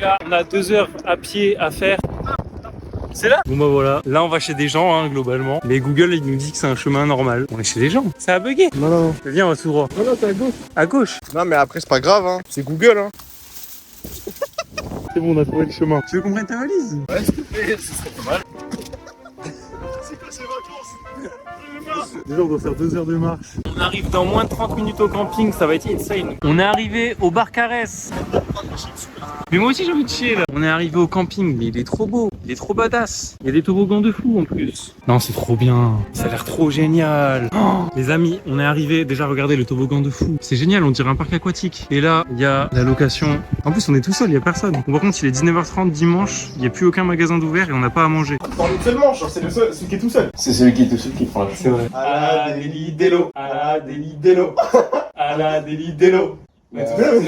là, on a 2 heures à pied à faire. C'est là? Bon bah voilà, là on va chez des gens hein, globalement. Mais Google il nous dit que c'est un chemin normal. On est chez des gens, ça a bugué. Non, non, non. Viens, on va tout droit. Non, non, c'est à gauche. À gauche. Non, mais après, c'est pas grave, hein. C'est Google, hein. C'est bon, on a trouvé le chemin. Tu veux qu'on prenne ta valise? Ouais, s'il te plaît, ce serait pas mal. C'est quoi ces vacances? Déjà, on doit faire 2 heures de marche. On arrive dans moins de 30 minutes au camping, ça va être insane. On est arrivé au Barcarès. Mais moi aussi j'ai envie de chier là. On est arrivé au camping, mais il est trop beau, il est trop badass. Il y a des toboggans de fou en plus. Non, c'est trop bien, ça a l'air trop génial. Oh, les amis, on est arrivé, déjà regardez le toboggan de fou. C'est génial, on dirait un parc aquatique. Et là, il y a la location. En plus, on est tout seul, il y a personne. Bon, par contre, il est 19h30 dimanche, il n'y a plus aucun magasin d'ouvert et on n'a pas à manger. Dans une seule manche, c'est celui qui est tout seul. C'est celui qui est tout seul qui prend la C'est vrai. À la délit d'élo. À la délit d'élo. À la délit d'élo. Mais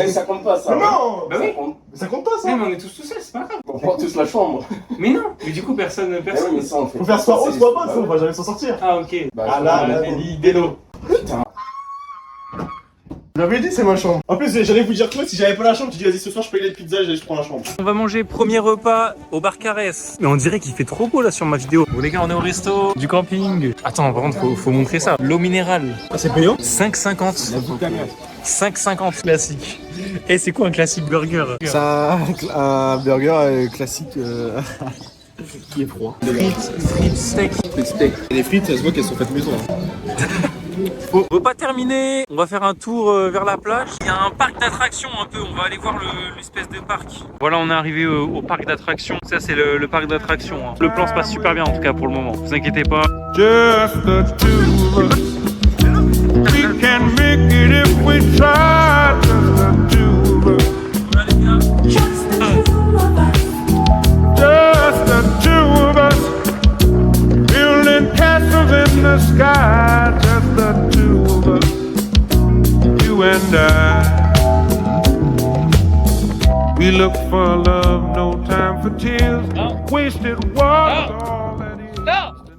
ça compte pas ça. Mais non. Bah oui. Ça compte pas ça. Mais on est tous seuls, c'est pas grave. On prend tous la chambre. Mais non, mais du coup, personne. Mais ça on fait. Faut faire soit haut, soit bas, sinon on va jamais s'en sortir. Ah, ok. Bah, À la délit d'élo. Putain. J'avais dit c'est ma chambre. En plus j'allais vous dire quoi si j'avais pas la chambre, tu dis vas-y ce soir je paye les pizzas et je prends la chambre. On va manger premier repas au Barcarès. Mais on dirait qu'il fait trop beau là sur ma vidéo. Bon les gars, on est au resto du camping. Attends, par contre faut montrer ça. L'eau minérale. Ah c'est payant? 5,50. 5,50 classique. Et c'est quoi un classique burger? C'est un burger classique qui est froid. Frites, steak. Et les frites ça se voit qu'elles sont faites maison. Repas terminé. On va faire un tour vers la plage. Il y a un parc d'attractions un peu. On va aller voir l'espèce de parc. Voilà, on est arrivé au parc d'attractions. Ça c'est le parc d'attractions. Hein. Le plan se passe super bien en tout cas pour le moment. Vous inquiétez pas. Just the two of us. We can make it if we try. Just the two of us. Just the two of us. Building castles in the sky. Just the two of us. You and I. We look for love, no time for tears. Wasted water, all that is.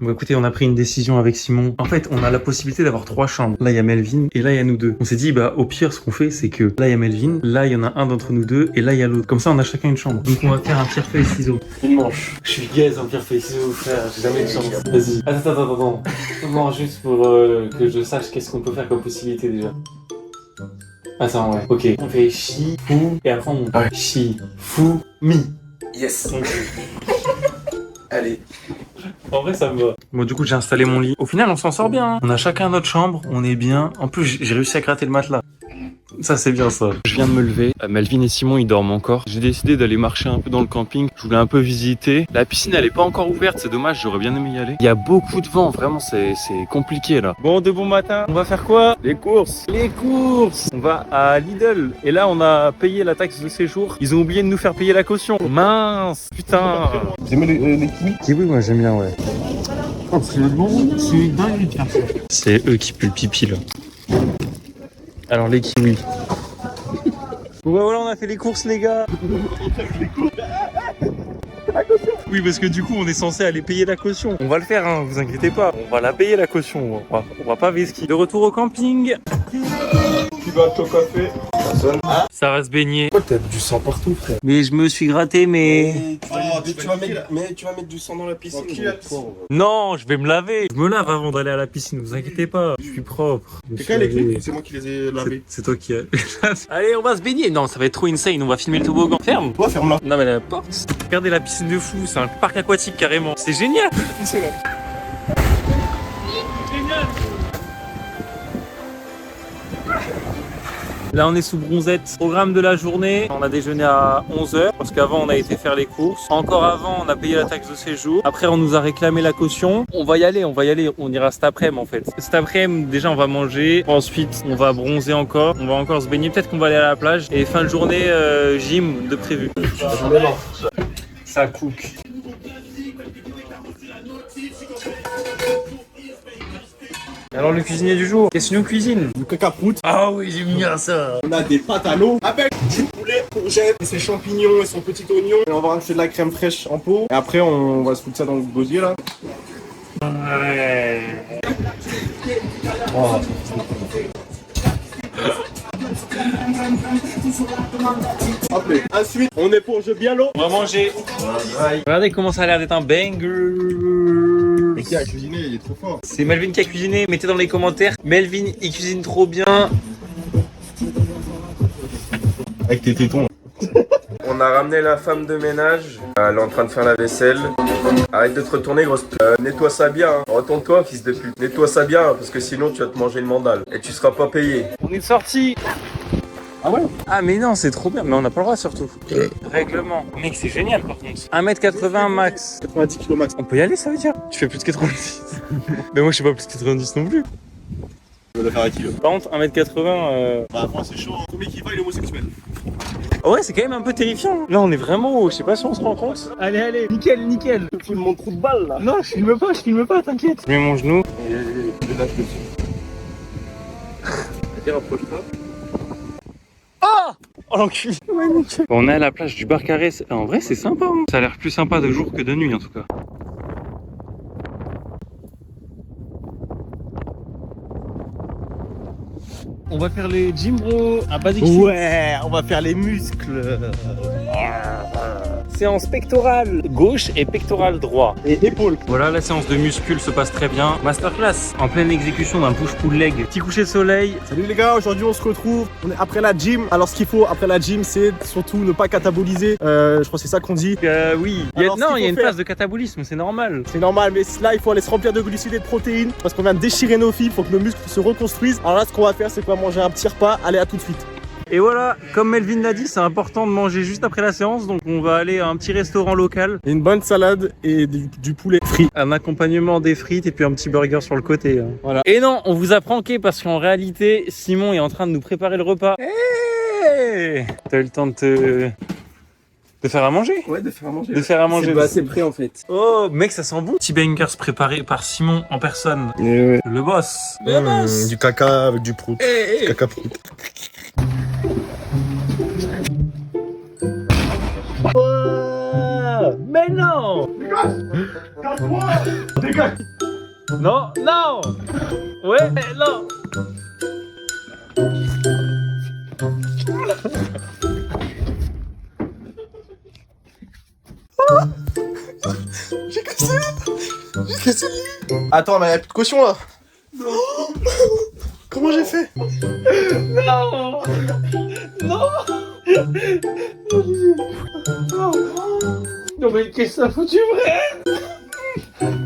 Bon écoutez, on a pris une décision avec Simon. En fait, on a la possibilité d'avoir 3 chambres. Là, il y a Melvin et là, il y a nous deux. On s'est dit, bah au pire, ce qu'on fait, c'est que là, il y a Melvin, là, il y en a un d'entre nous deux et là, il y a l'autre. Comme ça, on a chacun une chambre. Donc, on va faire un pierre feuille ciseaux. Une manche. Je suis gaze en pierre feuille ciseaux, frère. J'ai jamais de chance. Vas-y. Attends. Non, juste pour que je sache qu'est-ce qu'on peut faire comme possibilité déjà. Attends, ouais. Ok. On fait chi, fou et après on. Ouais. Chi, fou, mi. Yes. Okay. Allez. En vrai, ça me va. Bon, du coup, j'ai installé mon lit. Au final, on s'en sort bien. Hein. On a chacun notre chambre, on est bien. En plus, j'ai réussi à gratter le matelas. Ça, c'est bien ça. Je viens de me lever. Melvin et Simon, ils dorment encore. J'ai décidé d'aller marcher un peu dans le camping. Je voulais un peu visiter. La piscine, elle est pas encore ouverte. C'est dommage, j'aurais bien aimé y aller. Il y a beaucoup de vent. Vraiment, c'est compliqué là. Bon, de bon matin. On va faire quoi? Les courses. Les courses. On va à Lidl. Et là, on a payé la taxe de séjour. Ils ont oublié de nous faire payer la caution. Mince. Putain. Vous aimez les kiwis? Kiwi, moi, j'aime bien, ouais. Oh, c'est dingue de faire ça. C'est eux qui puent le pipi là. Alors les kiwis. Bon bah voilà, on a fait les courses les gars. Oui parce que du coup on est censé aller payer la caution. On va le faire hein, vous inquiétez pas. On va la payer la caution. On va pas vesquiller. De retour au camping. Qui va au café? Personne. Ah. Ça va se baigner. Pourquoi t'as du sang partout frère? Mais je me suis gratté mais... tu vas mettre du sang dans la piscine. Non, je vais me laver. Je me lave avant d'aller à la piscine, vous inquiétez pas. Je suis propre. C'est quand les clés? C'est moi qui les ai lavées. C'est toi qui as... Allez, on va se baigner. Non, ça va être trop insane. On va filmer le toboggan. Ferme. Toi, ferme-la. Non, mais la porte. Regardez la piscine de fou. C'est un parc aquatique carrément. C'est génial. C'est là. Là, on est sous bronzette. Programme de la journée. On a déjeuné à 11h parce qu'avant, on a été faire les courses. Encore avant, on a payé la taxe de séjour. Après, on nous a réclamé la caution. On va y aller. On ira cet après-midi en fait. Cet après-midi, déjà, on va manger. Ensuite, on va bronzer encore. On va encore se baigner. Peut-être qu'on va aller à la plage. Et fin de journée, gym de prévu. Ça cook. Alors le cuisinier du jour, qu'est-ce que nous cuisine? Du cacaproute. Ah oui, j'aime bien ça. On a des pâtes à l'eau avec du poulet, courgettes, et ses champignons et son petit oignon. Et on va rajouter de la crème fraîche en pot. Et après, on va se foutre ça dans le gosier là. Ouais. Oh. Appelez. Ensuite, on est pour jeu bien long. On va manger. Regardez comment ça a l'air d'être un banger. Mais qui a cuisiné, il est trop fort. C'est Melvin qui a cuisiné. Mettez dans les commentaires. Melvin, il cuisine trop bien. Avec tes tétons. On a ramené la femme de ménage, elle est en train de faire la vaisselle. Arrête de te retourner, grosse p***. Nettoie ça bien, hein. Retourne-toi, fils de pute. Nettoie ça bien, parce que sinon tu vas te manger le mandal. Et tu seras pas payé. On est sorti. Ah ouais? Ah mais non, c'est trop bien. Mais on n'a pas le droit surtout. Règlement. Mec, c'est génial par contre. 1m80 max. 90 kg max. On peut y aller, ça veut dire? Tu fais plus de 90. Mais moi, je sais pas plus de 90 non plus. Je vais le faire à qui là? Par contre, 1m80... Bah, moi c'est chaud. Combien qui va, il est homosexuel? Oh ouais, c'est quand même un peu terrifiant. Là, on est vraiment haut. Je sais pas si on se rend compte. Allez, allez. Nickel, nickel. Tu filmes mon trou de balle là. Non, je filme pas, t'inquiète. Je mets mon genou. Je lâche dessus. Vas-y, rapproche-toi. Oh l'enculé. Ouais, nickel. Bon, on est à la plage du Barcarès. En vrai, c'est sympa. Hein. Ça a l'air plus sympa de jour que de nuit, en tout cas. On va faire les gym bro à Basic Fit. Ouais, on va faire les muscles. Séance pectorale gauche et pectorale droit. Et épaules. Voilà, la séance de muscule se passe très bien. Masterclass en pleine exécution d'un push-pull leg. Petit coucher de soleil. Salut les gars, aujourd'hui on se retrouve. On est après la gym. Alors ce qu'il faut après la gym, c'est surtout ne pas cataboliser. Je crois que c'est ça qu'on dit. Oui. Alors, Non, il y a une faire- phase de catabolisme, c'est normal. C'est normal, mais là il faut aller se remplir de glucides et de protéines parce qu'on vient de déchirer nos fibres, faut que nos muscles se reconstruisent. Alors là, ce qu'on va faire, c'est qu'on va manger un petit repas. Allez, à tout de suite. Et voilà, comme Melvin l'a dit, c'est important de manger juste après la séance. Donc on va aller à un petit restaurant local. Et une bonne salade et du poulet frit. Un accompagnement des frites et puis un petit burger sur le côté. Hein. Voilà. Et non, on vous a pranké parce qu'en réalité, Simon est en train de nous préparer le repas. Hey, t'as eu le temps de faire à manger? Ouais, de faire à manger. De faire à manger. C'est prêt en fait. Oh, mec, ça sent bon. Petit bangers préparé par Simon en personne. Et ouais. Le boss. Le boss. Du caca avec du prout. Hey. Caca prout. Oh, mais non. Dégage. Non, non. Ouais, non. J'ai cassé. Attends, mais y'a plus de caution là. Non. Comment j'ai fait? Non. Non. Non mais qu'est-ce que ça foutu vrai?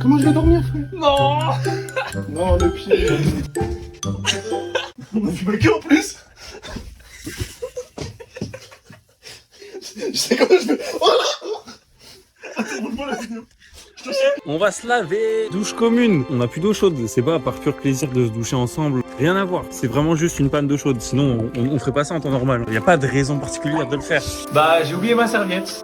Comment je vais dormir, frère? Non. Non, le pied. On a vu ma queue en plus. Je sais comment je vais. Oh là. Attends, roule-moi la vidéo. On va se laver. Douche commune. On n'a plus d'eau chaude. C'est pas par pur plaisir de se doucher ensemble. Rien à voir. C'est vraiment juste une panne d'eau chaude. Sinon, on ferait pas ça en temps normal. Il n'y a pas de raison particulière de le faire. Bah, j'ai oublié ma serviette.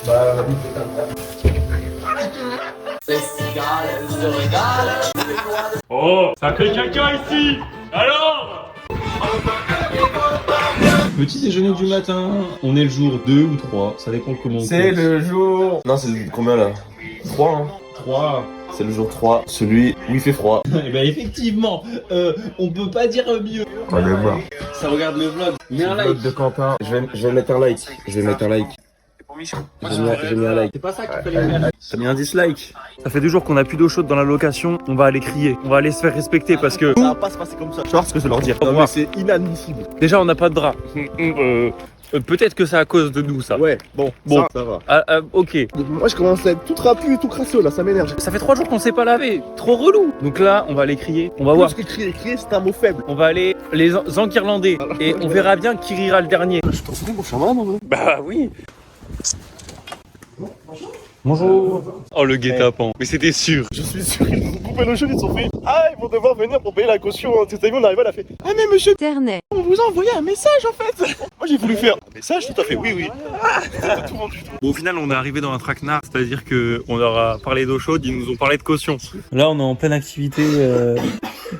Oh, ça crée quelqu'un ici. Alors Petit déjeuner du matin. On est le jour 2 ou 3. Ça dépend comment on C'est compte. le jour. Non, c'est le combien là 3 hein. 3. C'est le jour 3. Celui où il fait froid. Eh ben effectivement, on peut pas dire mieux. Allez, voir. Ça regarde le vlog. Mets un like. Vlog de Quentin. Je vais mettre un like. Je vais mettre un like. J'ai mis un like. C'est pas ça qu'il fallait faire. T'as mis un dislike. Ça fait 2 jours qu'on a plus d'eau chaude dans la location. On va aller crier. On va aller se faire respecter parce que Ça va pas se passer comme ça. Tu vois ce que je vais leur dire. Au Non, revoir. mais c'est inadmissible. déjà on n'a pas de drap. Peut-être que c'est à cause de nous ça. Ouais, bon, ça va. Ok. Moi je commence à être tout trapu et tout crasseux là, ça m'énerve. Ça fait 3 jours qu'on s'est pas lavé. Trop relou. Donc là, on va aller crier. On va voir. Parce que crier, c'est un mot faible. On va aller les enguirlander. Et on verra bien qui rira le dernier. Je t'en fous, mon chaman, en vrai. Bah oui. Bonjour. Oh le guet-apens. Mais c'était sûr. Je suis sûr qu'ils vont couper le jeu, ils se sont fait. Ah, ils vont devoir venir pour payer la caution. Tu sais, on arrive à la fait. Ah, mais monsieur, Ternay. on vous a envoyé un message en fait. Moi j'ai voulu faire un message, tout à fait, oui. C'était tout vendu. Bon, au final, on est arrivé dans un traquenard, c'est-à-dire qu'on leur a parlé d'eau chaude, ils nous ont parlé de caution. Là, on est en pleine activité.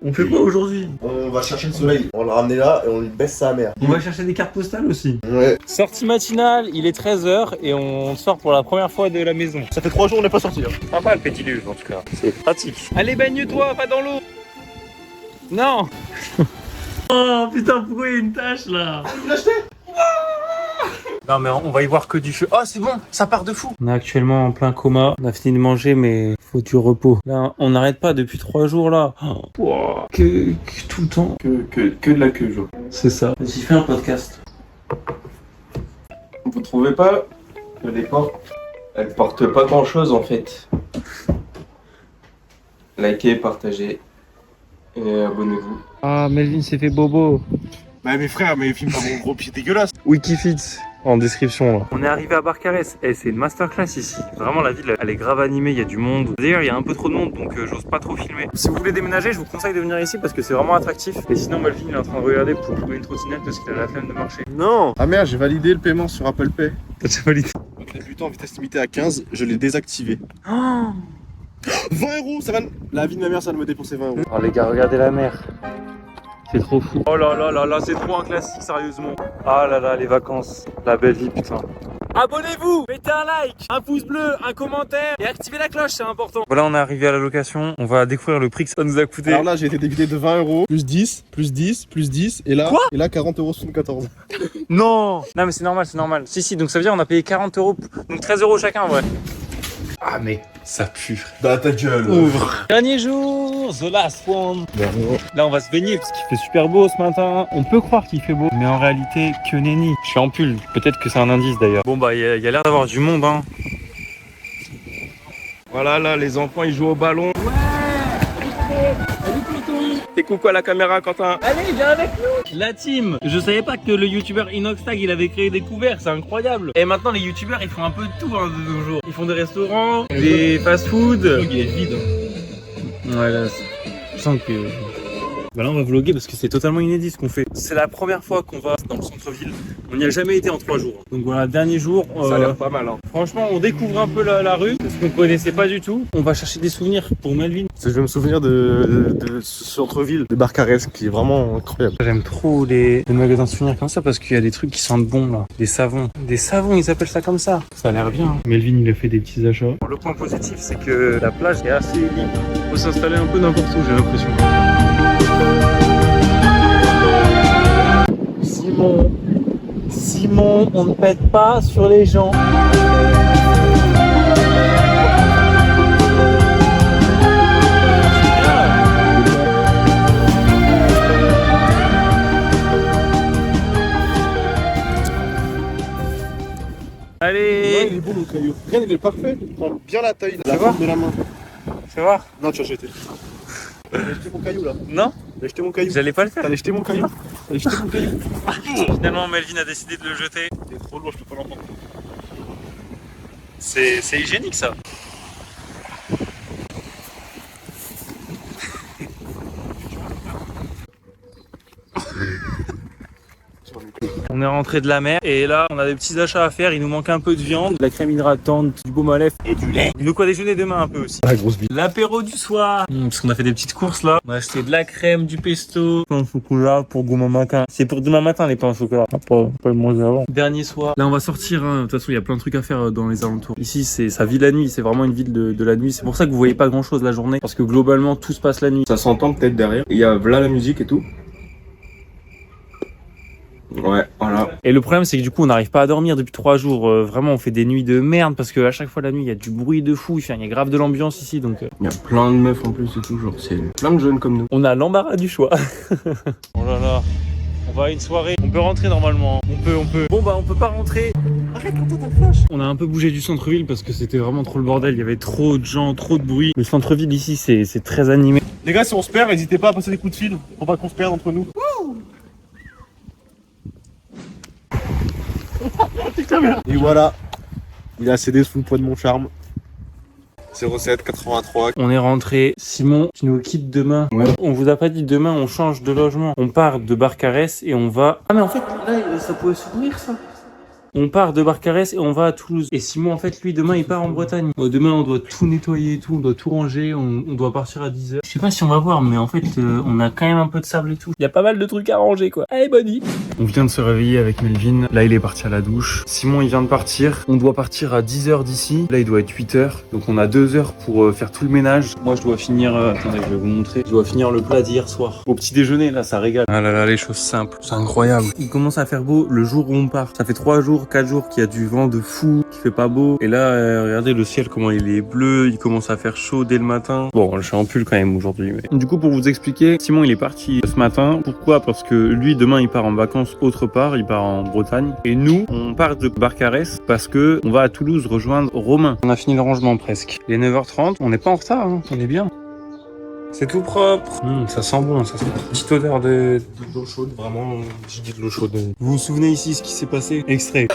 On fait quoi aujourd'hui? On va chercher le soleil. On l'a ramené là et on lui baisse sa mère. On va chercher des cartes postales aussi. Ouais. Sortie matinale, il est 13h et on sort pour la première fois de la maison. Ça fait 3 jours on n'est pas sorti. Hein. Sympa le petit luge en tout cas, c'est pratique. Allez, baigne-toi, pas dans l'eau. Non. Oh putain, pourquoi il y a une tache là? Vous l'achetez? Non mais on va y voir que du feu. Oh c'est bon, ça part de fou. On est actuellement en plein coma. On a fini de manger mais faut du repos. Là on n'arrête pas depuis 3 jours là. Oh, wow. Que tout le temps. Que de la queue, genre. C'est ça. Vas-y fais un podcast. Vous trouvez pas que les portes, elles portent pas grand chose en fait. Likez, partagez et abonnez-vous. Ah Melvin s'est fait bobo. Bah mes frères, mais filme pas mon gros pied dégueulasse. Wikifit en description là. On est arrivé à Barcarès et c'est une masterclass ici. Vraiment la ville elle est grave animée, il y a du monde. D'ailleurs il y a un peu trop de monde donc j'ose pas trop filmer. Si vous voulez déménager je vous conseille de venir ici parce que c'est vraiment attractif. Et sinon Melvin il est en train de regarder pour trouver une trottinette parce qu'il a la flemme de marcher. Non. Ah merde, j'ai validé le paiement sur Apple Pay. T'as déjà validé? Donc débutant vitesse limitée à 15, je l'ai désactivé. Oh 20 euros, ça va. La vie de ma mère, ça va me dépenser 20 euros. Oh les gars regardez la mer. C'est trop fou. Oh là là là là, c'est trop un classique, sérieusement. Ah là là, les vacances. La belle vie, putain. Abonnez-vous, mettez un like, un pouce bleu, un commentaire et activez la cloche, c'est important. Voilà, on est arrivé à la location. On va découvrir le prix que ça nous a coûté. Alors là, j'ai été débité de 20 euros, plus 10, plus 10, plus 10, et là, Quoi et là 40,74 €. Non. Non, mais c'est normal, c'est normal. Si, donc ça veut dire on a payé 40 euros, donc 13 euros chacun, ouais. Ah, mais ça pue. Bah ta gueule. Ouvre. Dernier jour, the last one. Là, on va se baigner parce qu'il fait super beau ce matin. On peut croire qu'il fait beau, mais en réalité, que nenni. Je suis en pull. Peut-être que c'est un indice d'ailleurs. Bon, bah, il y a l'air d'avoir du monde, hein. Voilà, là, les enfants, ils jouent au ballon. Fais coucou à la caméra, Quentin. Allez, viens avec nous. La team. Je savais pas que le youtubeur Inoxtag il avait créé des couverts, c'est incroyable. Et maintenant les youtubeurs ils font un peu de tout hein, de nos jours. Ils font des restaurants, des fast-food. Il est vide. Ouais là, je sens que... Bah là on va vlogger parce que c'est totalement inédit ce qu'on fait. C'est la première fois qu'on va dans le centre-ville. On n'y a jamais été en 3 jours. Donc voilà, dernier jour. Ça a l'air pas mal, hein. Franchement, on découvre un peu la rue, ce qu'on connaissait pas du tout. On va chercher des souvenirs pour Melvin. Je vais me souvenir de ce centre-ville de Barcarès qui est vraiment incroyable. J'aime trop les magasins de souvenirs comme ça parce qu'il y a des trucs qui sentent bon là. Des savons. Des savons, ils appellent ça comme ça. Ça a l'air bien. Melvin, il a fait des petits achats. Le point positif, c'est que la plage est assez libre. On peut s'installer un peu n'importe où, j'ai l'impression. Simon, on ne pète pas sur les gens. Allez, Ouais, il est beau mon caillou. Regarde, il est parfait. Il prend bien la taille. Ça va de la main. fais voir. Non, tu as jeté. T'as jeté mon caillou là. Non, T'as jeté mon caillou. j'allais pas le faire. T'as jeté mon caillou. T'as jeté mon caillou. Finalement, Melvin a décidé de le jeter. C'est trop lourd, je peux pas l'entendre. C'est hygiénique ça. On est rentré de la mer et là on a des petits achats à faire, il nous manque un peu de viande, de la crème hydratante, du baume à lèvres et du lait. Il nous quoi déjeuner demain un peu aussi. La grosse bille. L'apéro du soir. Parce qu'on a fait des petites courses là. On a acheté de la crème, du pesto, pain au chocolat pour demain matin. C'est pour demain matin les pains au chocolat. On va pas le manger avant. Dernier soir. Là on va sortir. Hein. De toute façon il y a plein de trucs à faire dans les alentours. Ici ça vit la nuit. C'est vraiment une ville de la nuit. C'est pour ça que vous voyez pas grand chose la journée. Parce que globalement tout se passe la nuit. Ça s'entend peut-être derrière. Il y a là la musique et tout. Ouais, voilà. Et le problème c'est que du coup on n'arrive pas à dormir depuis 3 jours. Vraiment on fait des nuits de merde parce que à chaque fois la nuit il y a du bruit de fou. Il y a grave de l'ambiance ici donc. Il y a plein de meufs en plus et tout, genre c'est plein de jeunes comme nous. On a l'embarras du choix. Oh là là. On va à une soirée. On peut rentrer normalement. On peut. Bon bah on peut pas rentrer. Arrête quand t'as flash. On a un peu bougé du centre-ville parce que c'était vraiment trop le bordel. Il y avait trop de gens, trop de bruit. Le centre-ville ici c'est très animé. Les gars, si on se perd, n'hésitez pas à passer des coups de fil pour pas qu'on se perde entre nous. Et voilà, il a cédé sous le poids de mon charme. 07 83. On est rentré. Simon, tu nous quittes demain. Ouais. On vous a pas dit demain on change de logement. On part de Barcarès et on va... Ah mais en fait là ça pouvait s'ouvrir ça. On part de Barcarès et on va à Toulouse. Et Simon, en fait, lui, demain, il part en Bretagne. Demain, on doit tout nettoyer et tout, on doit tout ranger, on doit partir à 10h. Je sais pas si on va voir, mais en fait, on a quand même un peu de sable et tout. Il y a pas mal de trucs à ranger, quoi. Allez, buddy. On vient de se réveiller avec Melvin. Là, il est parti à la douche. Simon, il vient de partir. On doit partir à 10h d'ici. Là, il doit être 8h. Donc, on a 2 heures pour faire tout le ménage. Moi, je dois finir... attendez, je vais vous montrer. Je dois finir le plat d'hier soir. Au petit déjeuner, là, ça régale. Ah là là, les choses simples. C'est incroyable. Il commence à faire beau le jour où on part. Ça fait 3 jours, 4 jours qu'il y a du vent de fou, qu'il fait pas beau. Et là, regardez le ciel, comment il est bleu. Il commence à faire chaud dès le matin. Bon, je suis en pull quand même aujourd'hui. Mais... Du coup, pour vous expliquer, Simon, il est parti ce matin. Pourquoi? Parce que lui, demain, il part en vacances autre part. Il part en Bretagne. Et nous, on part de Barcarès parce que on va à Toulouse rejoindre Romain. On a fini le rangement presque. Il est 9h30. On n'est pas en retard, hein. On est bien. C'est tout propre. Ça sent bon, ça sent. Petite odeur d'eau chaude, vraiment. Je dis de l'eau chaude. Vous vous souvenez ici ce qui s'est passé? Extrait.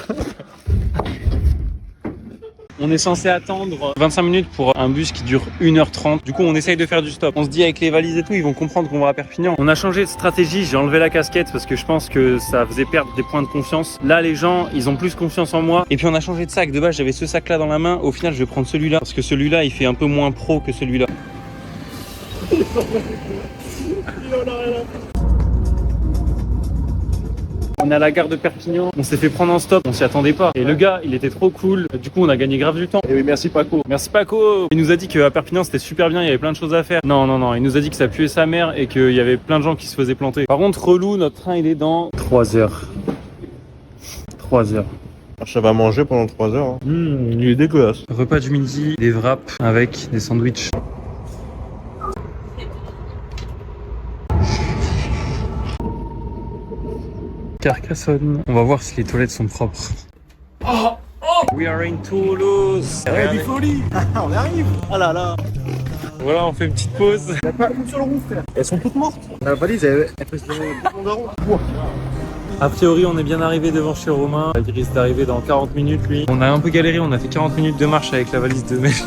On est censé attendre 25 minutes pour un bus qui dure 1h30. Du coup, on essaye de faire du stop. On se dit avec les valises et tout, ils vont comprendre qu'on va à Perpignan. On a changé de stratégie. J'ai enlevé la casquette parce que je pense que ça faisait perdre des points de confiance. Là, les gens, ils ont plus confiance en moi. Et puis, on a changé de sac. De base, j'avais ce sac-là dans la main. Au final, je vais prendre celui-là parce que celui-là, il fait un peu moins pro que celui-là. On est à la gare de Perpignan, on s'est fait prendre en stop, on s'y attendait pas. Et le gars, il était trop cool, du coup on a gagné grave du temps. Et oui, merci Paco. Merci Paco. Il nous a dit qu'à Perpignan c'était super bien, il y avait plein de choses à faire. Non, il nous a dit que ça puait sa mère et qu'il y avait plein de gens qui se faisaient planter. Par contre, relou, notre train il est dans 3 heures. 3 heures. Ça va manger pendant 3 heures. Hein. Il est dégueulasse. Repas du midi, des wraps avec des sandwichs. Carcassonne. On va voir si les toilettes sont propres. We are in Toulouse. du folie. On arrive. Ah là là. Voilà, on fait une petite pause. Il y a pas une sur le roof, frère. Elles sont toutes mortes. La valise, elle pèse des longueurs. A priori, on est bien arrivé devant chez Romain. Il risque d'arriver dans 40 minutes, lui. On a un peu galéré, on a fait 40 minutes de marche avec la valise de Melvin.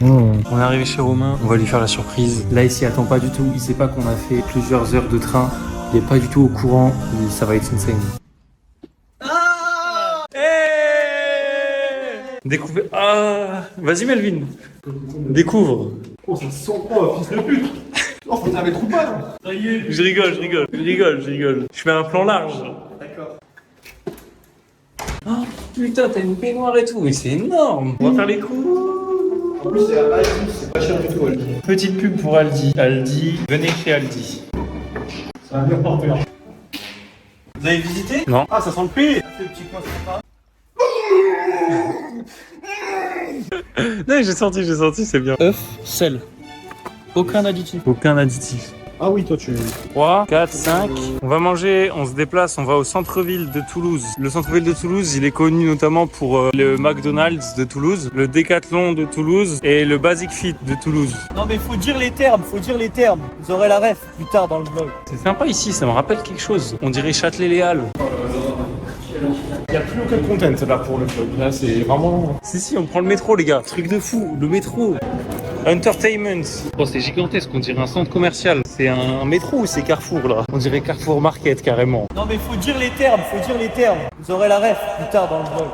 On est arrivé chez Romain, on va lui faire la surprise. Là, il s'y attend pas du tout. Il sait pas qu'on a fait plusieurs heures de train. Il est pas du tout au courant. Et ça va être insane. Découvre. Ah, vas-y Melvin. Découvre. Oh, ça sent quoi, fils de pute. Oh, faut t'avais trop pas. Ça y est. Je rigole. Je fais un plan large. D'accord. Oh putain, t'as une baignoire et tout, mais c'est énorme. On va faire les coups. En plus, c'est à Aldi, c'est pas cher du tout, Aldi. Petite pub pour Aldi. Aldi, venez chez Aldi. Ça va bien porter. Vous avez visité? Non. Ah, ça sent le prix. Ça fait le petit coin sympa. Non, j'ai senti, c'est bien. Œuf, sel. Aucun additif. Ah oui, toi tu... 3, 4, 5. On va manger, on se déplace, on va au centre-ville de Toulouse. Le centre-ville de Toulouse, il est connu notamment pour le McDonald's de Toulouse, le Decathlon de Toulouse et le Basic Fit de Toulouse. Non mais faut dire les termes. Vous aurez la ref plus tard dans le vlog. C'est sympa ici, ça me rappelle quelque chose. On dirait Châtelet-Les-Halles. Il n'y a plus aucun content là pour le vlog. Là, c'est vraiment... Si, on prend le métro, les gars. Truc de fou, le métro. Entertainment. Oh, c'est gigantesque, on dirait un centre commercial. C'est un métro ou c'est Carrefour, là? On dirait Carrefour Market, carrément. Non mais faut dire les termes. Vous aurez la ref plus tard dans le vlog.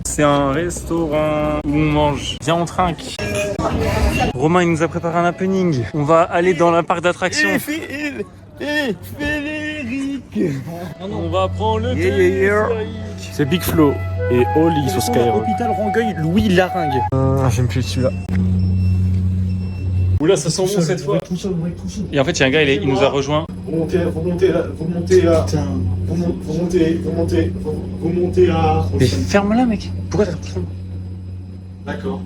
C'est un restaurant où on mange. Viens, on trinque. Romain, il nous a préparé un happening. On va aller dans la parc d'attractions. On va prendre le téléphérique. C'est Big Flo et Oli sur Skyrock. Hôpital Rangueil, Louis Laringue. J'aime plus celui-là. Oula, ça sent bon cette fois. Et en fait, il y a un gars, il nous a rejoint. Remontez là. Putain. Vous montez là. Mais ferme-la, mec. Pourquoi t'as l'impression? D'accord.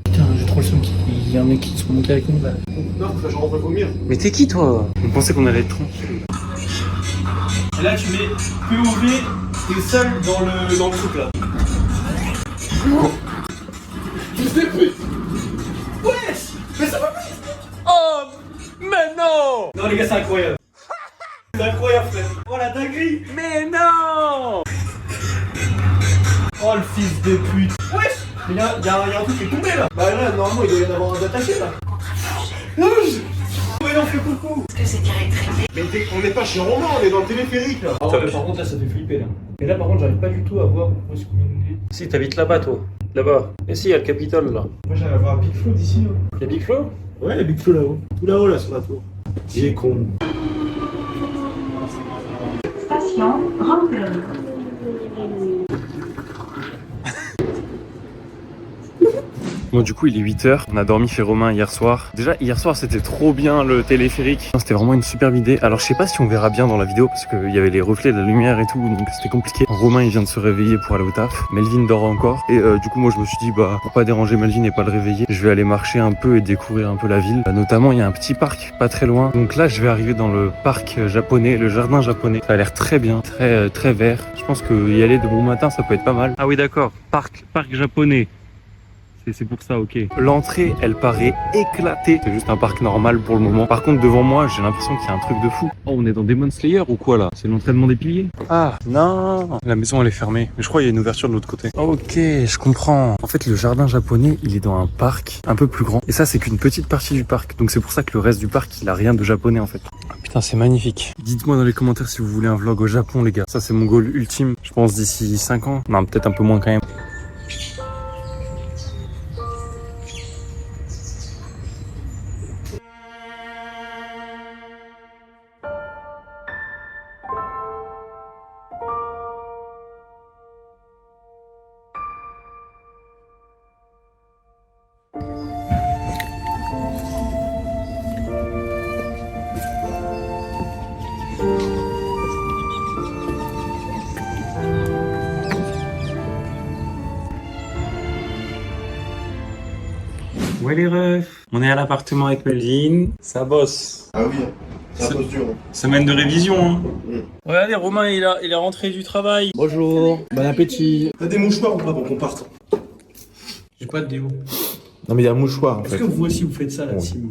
Putain, j'ai trop le son qu'il y a un mec qui se remonte avec nous. Non, genre on va vomir. Mais t'es qui, toi? On pensait qu'on allait être tranquille. Et là tu mets POV, t'es seul dans le truc là. Oh, mais non! Non les gars c'est incroyable. C'est incroyable frère. Oh la dinguerie. Mais non! Oh le fils de pute. Wesh. Mais y'a un truc qui est tombé là. Bah là, normalement, il doit y en avoir un attaché là. Ouais, on fait coucou. Mais on n'est pas chez Romain, on est dans le téléphérique là. Ah ouais, par contre là ça fait flipper là. Et là par contre j'arrive pas du tout à voir où est-ce qu'on est. Si, t'habites là-bas, toi. Là-bas. Et si, il y a le Capitole, là. Moi j'arrive à voir Big Flo d'ici. Il y a Big Flo? Ouais, il y a Big Flo là-haut. Tout là-haut là sur la tour. Il est con. Station Ramblin'. Bon, du coup, il est 8h. On a dormi chez Romain hier soir. Déjà, hier soir, c'était trop bien le téléphérique. C'était vraiment une superbe idée. Alors, je sais pas si on verra bien dans la vidéo parce qu'il y avait les reflets de la lumière et tout, donc c'était compliqué. Romain, il vient de se réveiller pour aller au taf. Melvin dort encore. Et du coup, moi, je me suis dit, bah, pour pas déranger Melvin et pas le réveiller, je vais aller marcher un peu et découvrir un peu la ville. Notamment, il y a un petit parc pas très loin. Donc là, je vais arriver dans le parc japonais, le jardin japonais. Ça a l'air très bien, très vert. Je pense qu'y aller de bon matin, ça peut être pas mal. Ah oui, d'accord. Parc japonais. C'est pour ça, ok. L'entrée, elle paraît éclatée. C'est juste un parc normal pour le moment. Par contre, devant moi, j'ai l'impression qu'il y a un truc de fou. Oh, on est dans Demon Slayer ou quoi là? C'est l'entraînement des piliers? Ah, non. La maison, elle est fermée. Mais je crois qu'il y a une ouverture de l'autre côté. Ok, je comprends. En fait, le jardin japonais, il est dans un parc un peu plus grand. Et ça, c'est qu'une petite partie du parc. Donc c'est pour ça que le reste du parc, il a rien de japonais en fait. Ah, putain, c'est magnifique. Dites-moi dans les commentaires si vous voulez un vlog au Japon, les gars. Ça, c'est mon goal ultime. Je pense d'ici 5 ans. Non, peut-être un peu moins quand même. Ouais les refs, on est à l'appartement avec Melvin, ça bosse. Ah oui, c'est un dur. Semaine de révision hein. Regardez Romain il est rentré du travail. Bonjour, bon appétit. T'as des mouchoirs ou pas pour qu'on parte? J'ai pas de déo. Non mais il y a un mouchoir en Est-ce fait. que vous aussi vous faites ça là, Simon?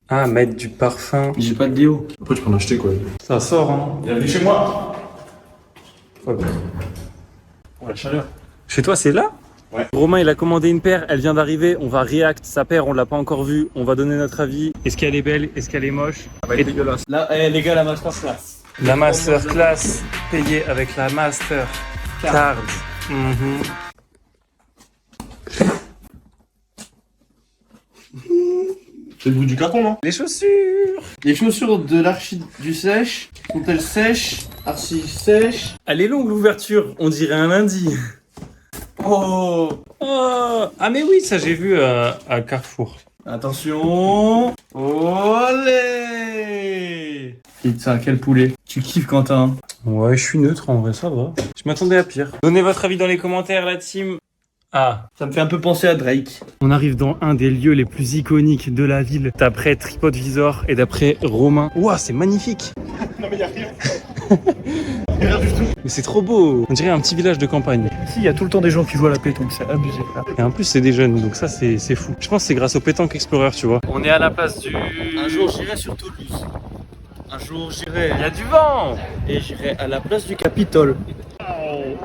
Ah, mettre du parfum. J'ai pas de déo. Après tu peux en acheter quoi. Ça sort hein. Bienvenue chez moi. Ouais. Pour la chaleur. Chez toi c'est là? Ouais. Romain il a commandé une paire, elle vient d'arriver, on va react sa paire, on l'a pas encore vue, on va donner notre avis. Est-ce qu'elle est belle? Est-ce qu'elle est moche? Elle est dégueulasse. Là, les gars, la masterclass. La masterclass payée avec la master card. Mhm. C'est le bout du carton non? Les chaussures. Les chaussures de l'archi du sèche, sont-elles sèches? Archi sèche. Elle est longue l'ouverture, on dirait un lundi. Oh! Oh. Ah mais oui, ça j'ai vu à Carrefour. Attention! Olé! Putain, quel poulet. Tu kiffes, Quentin? Ouais, je suis neutre en vrai, ça va. Je m'attendais à pire. Donnez votre avis dans les commentaires, la team. Ah, Ça me fait un peu penser à Drake. on arrive dans un des lieux les plus iconiques de la ville, d'après TripAdvisor et d'après Romain. Ouah, c'est magnifique. Non mais y'a rien. Mais c'est trop beau. On dirait un petit village de campagne. Ici, il y a tout le temps des gens qui jouent à la pétanque, c'est abusé. Et en plus, c'est des jeunes, donc ça, c'est fou. Je pense que c'est grâce au Pétanque Explorer, tu vois. On est à la place du... Un jour, j'irai sur Toulouse. Un jour, j'irai. Il y a du vent. Et j'irai à la place du Capitole.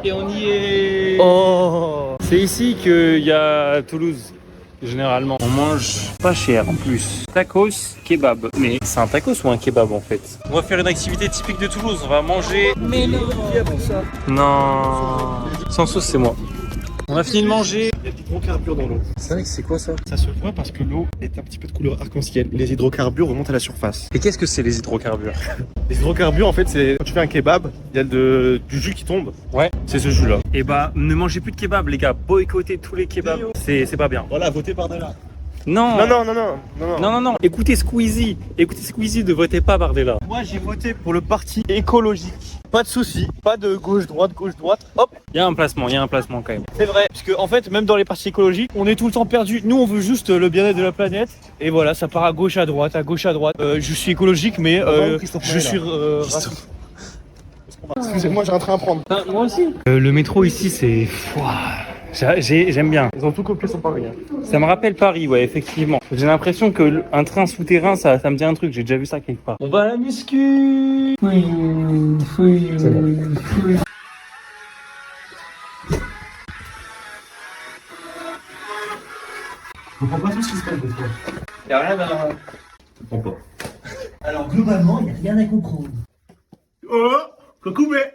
Et on y est. Oh! C'est ici qu'il y a Toulouse, généralement. On mange pas cher en plus. Tacos, kebab. Mais c'est un tacos ou un kebab en fait? On va faire une activité typique de Toulouse. On va manger... Mais non! Qui a pour ça? Non. Sans sauce, c'est moi. On a fini de manger. Il y a du hydrocarbures dans l'eau. C'est vrai que c'est quoi ça? Ça se voit parce que l'eau est un petit peu de couleur arc-en-ciel. Les hydrocarbures remontent à la surface. Et qu'est-ce que c'est les hydrocarbures? Les hydrocarbures en fait c'est quand tu fais un kebab, il y a du jus qui tombe. Ouais. C'est ce jus là. Et bah, ne mangez plus de kebab les gars. Boycottez tous les kebabs. C'est pas bien. Voilà, votez par Della. Non. Non. Écoutez Squeezie. Écoutez Squeezie, ne votez pas Bardella. Moi, j'ai voté pour le parti écologique. Pas de soucis, pas de gauche-droite, hop, Il y a un placement quand même. c'est vrai. Parce que, en fait, même dans les partis écologiques, on est tout le temps perdu. Nous, on veut juste le bien-être de la planète. Et voilà, ça part à gauche, à droite, à gauche, à droite. Je suis écologique, mais je suis raciste. Excusez-moi, j'ai un train à prendre. Moi aussi. Le métro ici, c'est... J'aime bien. Ils ont tout copié sur Paris. Ça me rappelle Paris, ouais, effectivement. J'ai l'impression que un train souterrain, ça me dit un truc. J'ai déjà vu ça quelque part. On va à la muscu. Oui. Je comprends pas tout ce qui se passe de toi. Y'a rien à... Je comprends pas. Alors globalement, il n'y a rien à comprendre. Oh, coucou, mais.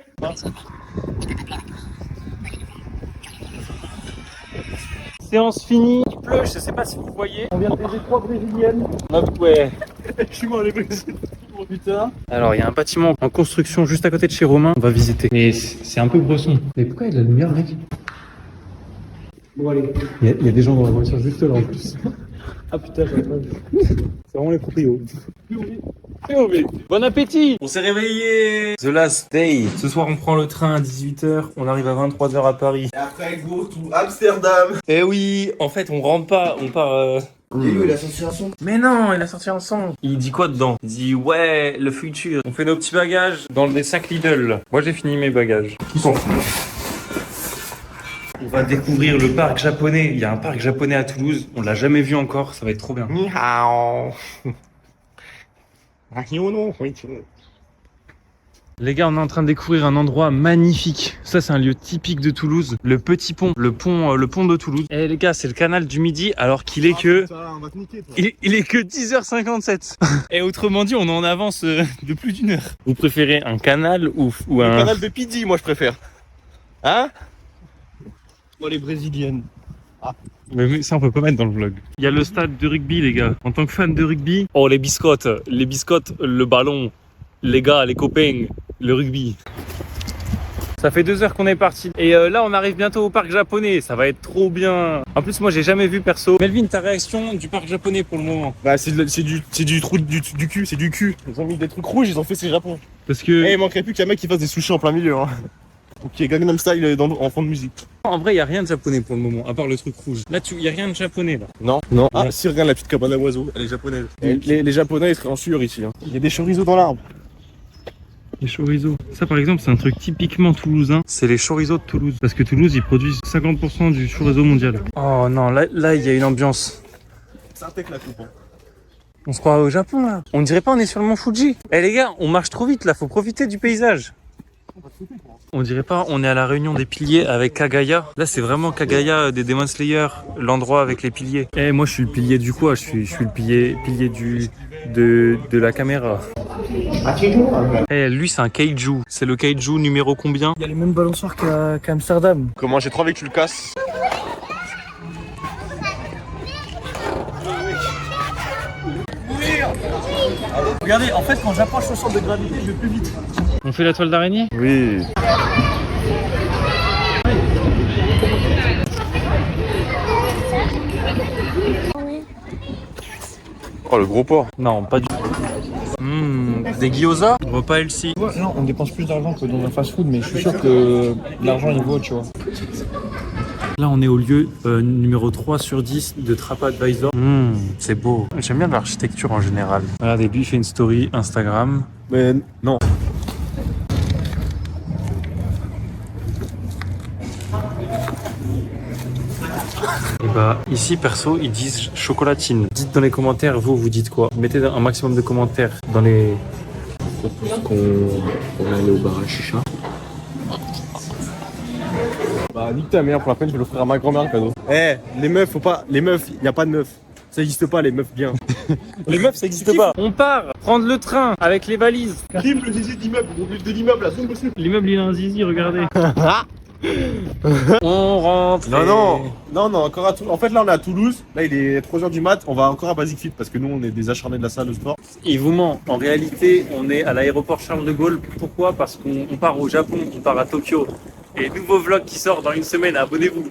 Séance finie, il pleut, je sais pas si vous voyez. On vient de poser 3 brésiliennes. Hop, ouais. Je suis mort les brésiliens. Oh putain. Alors, il y a un bâtiment en construction juste à côté de chez Romain. On va visiter. Mais c'est un peu bresson. Mais pourquoi il y a de la lumière, mec? Bon allez. Il y a des gens dans la voiture juste là en plus. Ah putain, j'avais pas vu. C'est vraiment les proprios. Bon appétit. On s'est réveillé. The last day. Ce soir, on prend le train à 18h. On arrive à 23h à Paris. Et après, go to Amsterdam. Eh oui, en fait, on rentre pas. On part... Et lui, il a sorti un son. Mais non, il a sorti un son. Il dit quoi dedans? Il dit ouais, le futur. On fait nos petits bagages dans les 5 Lidl. Moi, j'ai fini mes bagages. Qui s'en fout? On va découvrir le parc japonais. Il y a un parc japonais à Toulouse. On l'a jamais vu encore. Ça va être trop bien. Ni hao. Les gars, on est en train de découvrir un endroit magnifique. Ça, c'est un lieu typique de Toulouse. Le petit pont, le pont de Toulouse. Eh les gars, c'est le canal du Midi, alors qu'il est que... On va te niquer, toi. Il est que 10h57. Et autrement dit, on est en avance de plus d'1 heure. Vous préférez un canal ou un... Canal de Pidi, moi je préfère. Hein? Moi les brésiliennes. Mais ça, on peut pas mettre dans le vlog. Il y a le stade de rugby, les gars. En tant que fan de rugby... Oh, les biscottes, le ballon, les gars, les copains, le rugby. Ça fait 2 heures qu'on est parti. Et là, on arrive bientôt au parc japonais. Ça va être trop bien. En plus, moi, j'ai jamais vu perso. Melvin, ta réaction du parc japonais pour le moment? Bah, c'est du trou du cul, c'est du cul. Ils ont mis des trucs rouges, ils ont fait ces Japon. Parce que... Et il manquerait plus qu'un mec qui fasse des sushis en plein milieu. Hein. Ok, Gangnam Style en fond de musique. En vrai, il y a rien de japonais pour le moment, à part le truc rouge. Là, il y a rien de japonais, là. Non. Ah, si, regarde la petite cabane à oiseaux, elle est japonaise. Les Japonais, ils seraient en sueur ici. Hein. Il y a des chorizo dans l'arbre. Les chorizo. Ça, par exemple, c'est un truc typiquement toulousain. C'est les chorizo de Toulouse. Parce que Toulouse, ils produisent 50% du chorizo mondial. Oh non, là, il y a une ambiance. C'est un tech la coupe. Hein. On se croit au Japon, là. On dirait pas on est sur le mont Fuji. Eh les gars, on marche trop vite, là. Faut profiter du paysage. On dirait pas on est à la réunion des piliers avec Kagaya. Là, c'est vraiment Kagaya des Demon Slayer, l'endroit avec les piliers. Eh, moi, je suis le pilier du quoi? Je suis le pilier de la caméra. Eh, lui, c'est un kaiju. C'est le kaiju numéro combien? Il y a les mêmes balançoires qu'à Amsterdam. Comment j'ai trop envie que tu le casses? Regardez, en fait, quand j'approche le centre de gravité, je vais plus vite. On fait la toile d'araignée? Oui. Oh, le gros porc. Non, pas du tout. Des gyoza? Repas healthy. Ouais, non, on dépense plus d'argent que dans un fast-food, mais je suis sûr que l'argent il vaut, tu vois. Là, on est au lieu numéro 3 sur 10 de TripAdvisor. C'est beau. J'aime bien l'architecture en général. Regardez, lui, il fait une story Instagram. Mais non. Et bah, ici, perso, ils disent chocolatine. Dites dans les commentaires, vous dites quoi? Mettez un maximum de commentaires dans les... qu'on va aller au bar à chicha. Bah, nique ta mère, pour la peine, je vais l'offrir à ma grand-mère le cadeau. Eh, les meufs, faut pas. Les meufs, y a pas de meufs. Ça existe pas, les meufs bien. Les meufs, ça existe pas. On part prendre le train avec les valises. Crime le zizi d'immeuble, de l'immeuble, là, zoom possible. L'immeuble, il a un zizi, regardez. On rentre. Non, encore à Toulouse. En fait, là, on est à Toulouse. Là, il est 3h du mat. On va encore à Basic Fit parce que nous, on est des acharnés de la salle de sport. Il vous ment. En réalité, on est à l'aéroport Charles de Gaulle. Pourquoi? Parce qu'on part au Japon, on part à Tokyo. Et nouveau vlog qui sort dans une semaine. Abonnez-vous.